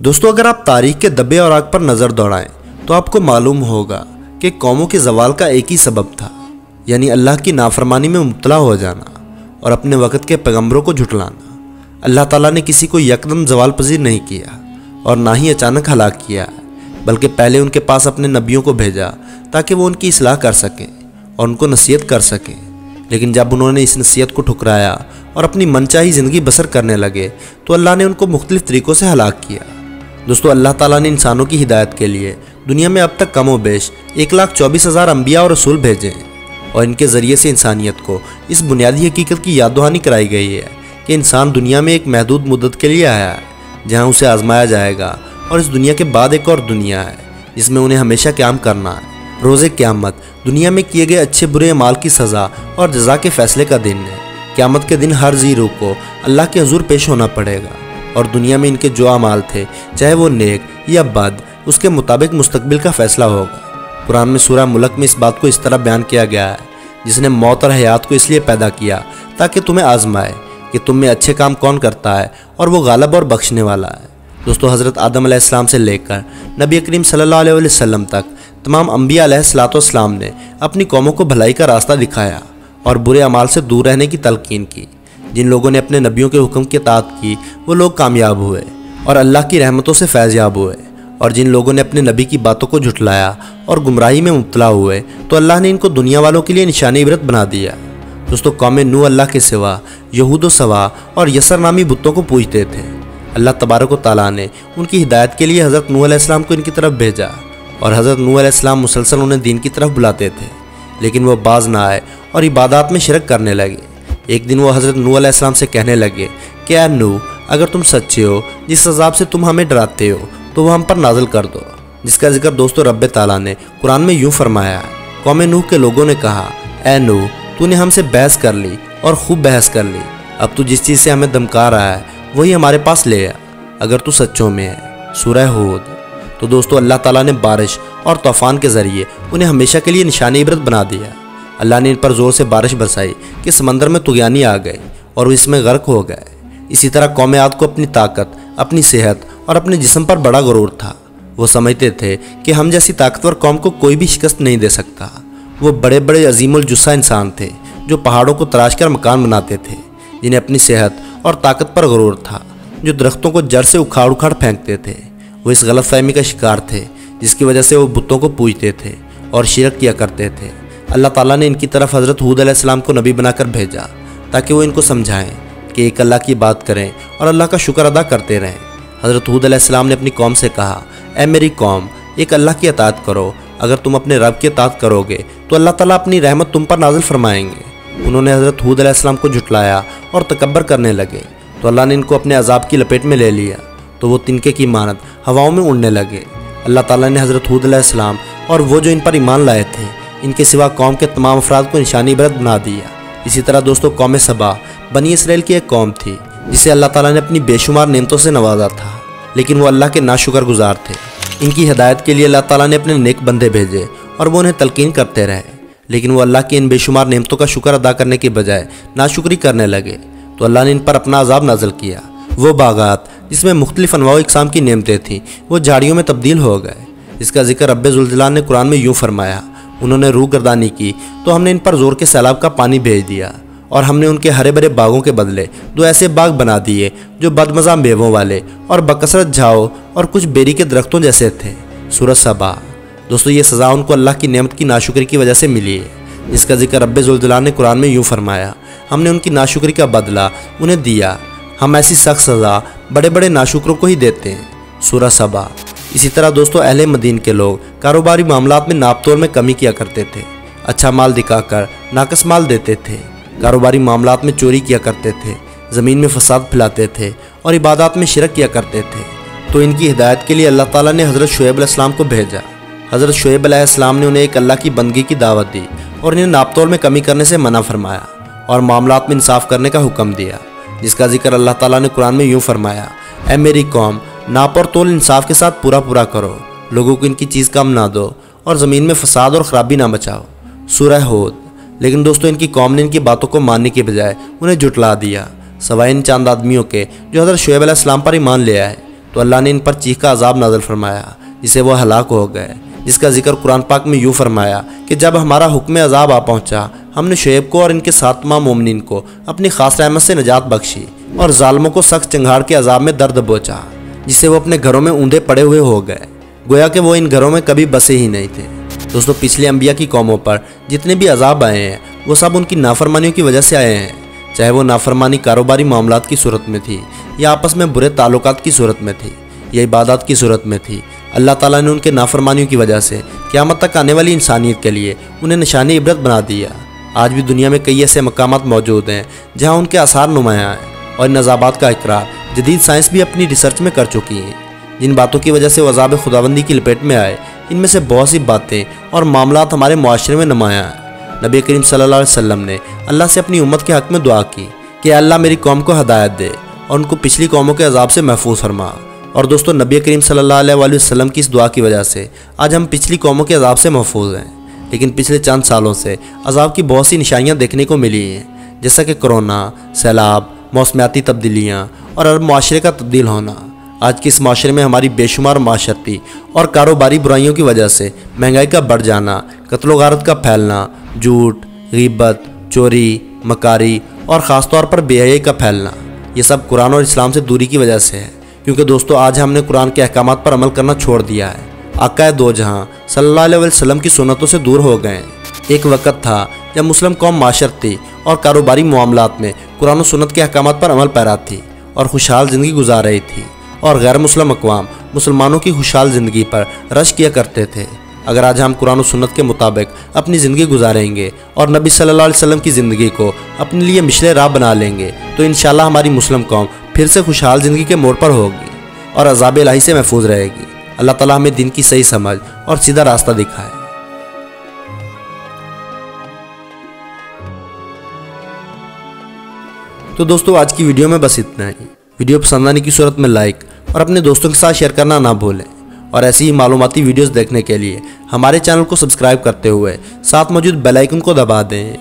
دوستو اگر آپ تاریخ کے دبے اور آگ پر نظر دوڑائیں تو آپ کو معلوم ہوگا کہ قوموں کے زوال کا ایک ہی سبب تھا، یعنی اللہ کی نافرمانی میں مبتلا ہو جانا اور اپنے وقت کے پیغمبروں کو جھٹلانا۔ اللہ تعالیٰ نے کسی کو یکدم زوال پذیر نہیں کیا اور نہ ہی اچانک ہلاک کیا، بلکہ پہلے ان کے پاس اپنے نبیوں کو بھیجا تاکہ وہ ان کی اصلاح کر سکیں اور ان کو نصیحت کر سکیں۔ لیکن جب انہوں نے اس نصیحت کو ٹھکرایا اور اپنی منچاہی زندگی بسر کرنے لگے تو اللہ نے ان کو مختلف طریقوں سے ہلاک کیا۔ دوستو اللہ تعالیٰ نے انسانوں کی ہدایت کے لیے دنیا میں اب تک کم و بیش 1,24,000 انبیاء اور رسول بھیجے ہیں، اور ان کے ذریعے سے انسانیت کو اس بنیادی حقیقت کی یاد دہانی کرائی گئی ہے کہ انسان دنیا میں ایک محدود مدت کے لیے آیا ہے جہاں اسے آزمایا جائے گا، اور اس دنیا کے بعد ایک اور دنیا ہے جس میں انہیں ہمیشہ قیام کرنا ہے۔ روز قیامت دنیا میں کیے گئے اچھے برے اعمال کی سزا اور جزا کے فیصلے کا دن ہے۔ قیامت کے دن ہر ذی روح کو اللہ کے حضور پیش ہونا پڑے گا، اور دنیا میں ان کے جو اعمال تھے چاہے وہ نیک یا بد، اس کے مطابق مستقبل کا فیصلہ ہوگا۔ قرآن میں سورہ ملک میں اس بات کو اس طرح بیان کیا گیا ہے: جس نے موت اور حیات کو اس لیے پیدا کیا تاکہ تمہیں آزمائے کہ تم میں اچھے کام کون کرتا ہے، اور وہ غالب اور بخشنے والا ہے۔ دوستو حضرت آدم علیہ السلام سے لے کر نبی کریم صلی اللہ علیہ وسلم تک تمام انبیاء علیہ السلام نے اپنی قوموں کو بھلائی کا راستہ دکھایا اور برے اعمال سے دور رہنے کی تلقین کی۔ جن لوگوں نے اپنے نبیوں کے حکم کی اطاعت کی وہ لوگ کامیاب ہوئے اور اللہ کی رحمتوں سے فیض یاب ہوئے، اور جن لوگوں نے اپنے نبی کی باتوں کو جھٹلایا اور گمراہی میں مبتلا ہوئے تو اللہ نے ان کو دنیا والوں کے لیے نشانی عبرت بنا دیا۔ دوستو قوم نوح اللہ کے سوا یہود و سوا اور یسر نامی بتوں کو پوجتے تھے۔ اللہ تبارک و تعالیٰ نے ان کی ہدایت کے لیے حضرت نوح علیہ السلام کو ان کی طرف بھیجا، اور حضرت نوح علیہ السلام مسلسل انہیں دین کی طرف بلاتے تھے، لیکن وہ باز نہ آئے اور عبادات میں شرک کرنے لگے۔ ایک دن وہ حضرت نوح علیہ السلام سے کہنے لگے کہ اے نوح، اگر تم سچے ہو، جس عذاب سے تم ہمیں ڈراتے ہو تو وہ ہم پر نازل کر دو، جس کا ذکر دوستو رب تعالیٰ نے قرآن میں یوں فرمایا ہے۔ قوم نوح کے لوگوں نے کہا: اے نوح، تو نے ہم سے بحث کر لی اور خوب بحث کر لی، اب تو جس چیز سے ہمیں دمکا رہا ہے وہی ہمارے پاس لے آ، اگر تو سچوں میں ہے۔ سورہ ہود۔ تو دوستو اللہ تعالیٰ نے بارش اور طوفان کے ذریعے انہیں ہمیشہ کے لیے نشانی عبرت بنا دیا۔ اللہ نے ان پر زور سے بارش برسائی کہ سمندر میں طغیانی آ گئے اور وہ اس میں غرق ہو گئے۔ اسی طرح قوم عاد کو اپنی طاقت، اپنی صحت اور اپنے جسم پر بڑا غرور تھا۔ وہ سمجھتے تھے کہ ہم جیسی طاقتور قوم کو کوئی بھی شکست نہیں دے سکتا۔ وہ بڑے بڑے عظیم الجثہ انسان تھے جو پہاڑوں کو تراش کر مکان بناتے تھے، جنہیں اپنی صحت اور طاقت پر غرور تھا، جو درختوں کو جڑ سے اکھاڑ اکھاڑ پھینکتے تھے۔ وہ اس غلط فہمی کا شکار تھے جس کی وجہ سے وہ بتوں کو پوجتے تھے اور شرک کیا کرتے تھے۔ اللہ تعالیٰ نے ان کی طرف حضرت ہود علیہ السلام کو نبی بنا کر بھیجا تاکہ وہ ان کو سمجھائیں کہ ایک اللہ کی بات کریں اور اللہ کا شکر ادا کرتے رہیں۔ حضرت ہود علیہ السلام نے اپنی قوم سے کہا: اے میری قوم، ایک اللہ کی اطاعت کرو، اگر تم اپنے رب کی اطاعت کرو گے تو اللہ تعالیٰ اپنی رحمت تم پر نازل فرمائیں گے۔ انہوں نے حضرت ہود علیہ السلام کو جھٹلایا اور تکبر کرنے لگے تو اللہ نے ان کو اپنے عذاب کی لپیٹ میں لے لیا، تو وہ تنکے کی مانند ہواؤں میں اڑنے لگے۔ اللہ تعالیٰ نے حضرت ہود علیہ السلام اور وہ جو ان پر ایمان لائے تھے، ان کے سوا قوم کے تمام افراد کو نشانی عبرت بنا دیا۔ اسی طرح دوستو قوم سبا بنی اسرائیل کی ایک قوم تھی جسے اللہ تعالیٰ نے اپنی بے شمار نعمتوں سے نوازا تھا، لیکن وہ اللہ کے ناشکر گزار تھے۔ ان کی ہدایت کے لیے اللہ تعالیٰ نے اپنے نیک بندے بھیجے اور وہ انہیں تلقین کرتے رہے، لیکن وہ اللہ کی ان بے شمار نعمتوں کا شکر ادا کرنے کے بجائے ناشکری کرنے لگے، تو اللہ نے ان پر اپنا عذاب نازل کیا۔ وہ باغات جس میں مختلف انواع و اقسام کی نعمتیں تھیں وہ جھاڑیوں میں تبدیل ہو گئے۔ اس کا ذکر رب ذوالجلال نے قرآن میں یوں فرمایا: انہوں نے روح گردانی کی تو ہم نے ان پر زور کے سیلاب کا پانی بھیج دیا، اور ہم نے ان کے ہرے بھرے باغوں کے بدلے دو ایسے باغ بنا دیے جو بدمزہ میووں والے اور بکثرت جھاؤ اور کچھ بیری کے درختوں جیسے تھے۔ سورہ سبا۔ دوستو یہ سزا ان کو اللہ کی نعمت کی ناشکری کی وجہ سے ملی ہے، جس کا ذکر رب ذوالجلال نے قرآن میں یوں فرمایا: ہم نے ان کی ناشکری کا بدلہ انہیں دیا، ہم ایسی سخت سزا بڑے بڑے ناشکروں کو ہی دیتے ہیں۔ سورہ سبا۔ اسی طرح دوستو اہل مدین کے لوگ کاروباری معاملات میں ناپ تول میں کمی کیا کرتے تھے، اچھا مال دکھا کر ناقص مال دیتے تھے، کاروباری معاملات میں چوری کیا کرتے تھے، زمین میں فساد پھیلاتے تھے اور عبادات میں شرک کیا کرتے تھے۔ تو ان کی ہدایت کے لیے اللہ تعالیٰ نے حضرت شعیب علیہ السلام کو بھیجا۔ حضرت شعیب علیہ السلام نے انہیں ایک اللہ کی بندگی کی دعوت دی اور انہیں ناپ تول میں کمی کرنے سے منع فرمایا اور معاملات میں انصاف کرنے کا حکم دیا، جس کا ذکر اللہ تعالیٰ نے قرآن میں یوں فرمایا: اے میری قوم، ناپ اور تول انصاف کے ساتھ پورا کرو، لوگوں کو ان کی چیز کم نہ دو اور زمین میں فساد اور خرابی نہ مچاؤ۔ سورہ ہود۔ لیکن دوستو ان کی قوم نے ان کی باتوں کو ماننے کے بجائے انہیں جھٹلا دیا، سوائے ان چاند آدمیوں کے جو حضرت شعیب علیہ السلام پر ایمان لے آئے۔ تو اللہ نے ان پر چیخ کا عذاب نازل فرمایا جسے وہ ہلاک ہو گئے، جس کا ذکر قرآن پاک میں یوں فرمایا کہ جب ہمارا حکم عذاب آ پہنچا ہم نے شعیب کو اور ان کے ساتھ تمام مومنین کو اپنی خاص رحمت سے نجات بخشی اور ظالموں کو سخت چنگھاڑ کے عذاب میں درد پہنچا جس سے وہ اپنے گھروں میں اوندے پڑے ہوئے ہو گئے، گویا کہ وہ ان گھروں میں کبھی بسے ہی نہیں تھے۔ دوستو، پچھلے انبیاء کی قوموں پر جتنے بھی عذاب آئے ہیں وہ سب ان کی نافرمانیوں کی وجہ سے آئے ہیں، چاہے وہ نافرمانی کاروباری معاملات کی صورت میں تھی یا آپس میں برے تعلقات کی صورت میں تھی یا عبادات کی صورت میں تھی۔ اللہ تعالیٰ نے ان کے نافرمانیوں کی وجہ سے قیامت تک آنے والی انسانیت کے لیے انہیں نشانی عبرت بنا دیا۔ آج بھی دنیا میں کئی ایسے مقامات موجود ہیں جہاں ان کے آثار نمایاں ہیں اور ان عذابات کا اقرار جدید سائنس بھی اپنی ریسرچ میں کر چکی ہیں۔ جن باتوں کی وجہ سے وہ عذاب خداوندی کی لپیٹ میں آئے، ان میں سے بہت سی باتیں اور معاملات ہمارے معاشرے میں نمایاں ہیں۔ نبی کریم صلی اللہ علیہ وسلم نے اللہ سے اپنی امت کے حق میں دعا کی کہ اللہ میری قوم کو ہدایت دے اور ان کو پچھلی قوموں کے عذاب سے محفوظ فرما۔ اور دوستو، نبی کریم صلی اللہ علیہ وسلم کی اس دعا کی وجہ سے آج ہم پچھلی قوموں کے عذاب سے محفوظ ہیں، لیکن پچھلے چند سالوں سے عذاب کی بہت سی نشانیاں دیکھنے کو ملی ہیں، جیسا کہ کرونا، سیلاب، موسمیاتی تبدیلیاں اور عرب معاشرے کا تبدیل ہونا۔ آج کے اس معاشرے میں ہماری بے شمار معاشرتی اور کاروباری برائیوں کی وجہ سے مہنگائی کا بڑھ جانا، قتل و غارت کا پھیلنا، جھوٹ، غیبت، چوری، مکاری اور خاص طور پر بے حیائی کا پھیلنا، یہ سب قرآن اور اسلام سے دوری کی وجہ سے ہے۔ کیونکہ دوستو، آج ہم نے قرآن کے احکامات پر عمل کرنا چھوڑ دیا ہے، آقا دو جہاں صلی اللہ علیہ وسلم کی سنتوں سے دور ہو گئے ہیں۔ ایک وقت تھا جب مسلم قوم معاشرتی اور کاروباری معاملات میں قرآن و سنت کے احکامات پر عمل پیرا تھی اور خوشحال زندگی گزار رہی تھی، اور غیر مسلم اقوام مسلمانوں کی خوشحال زندگی پر رشک کیا کرتے تھے۔ اگر آج ہم قرآن و سنت کے مطابق اپنی زندگی گزاریں گے اور نبی صلی اللہ علیہ وسلم کی زندگی کو اپنے لیے مشل راہ بنا لیں گے تو انشاءاللہ ہماری مسلم قوم پھر سے خوشحال زندگی کے موڑ پر ہوگی اور عذاب الہی سے محفوظ رہے گی۔ اللہ تعالیٰ ہمیں دین کی صحیح سمجھ اور سیدھا راستہ دکھائے۔ تو دوستو، آج کی ویڈیو میں بس اتنا ہی۔ ویڈیو پسند آنے کی صورت میں لائک اور اپنے دوستوں کے ساتھ شیئر کرنا نہ بھولیں، اور ایسی ہی معلوماتی ویڈیوز دیکھنے کے لیے ہمارے چینل کو سبسکرائب کرتے ہوئے ساتھ موجود بیل آئیکن کو دبا دیں۔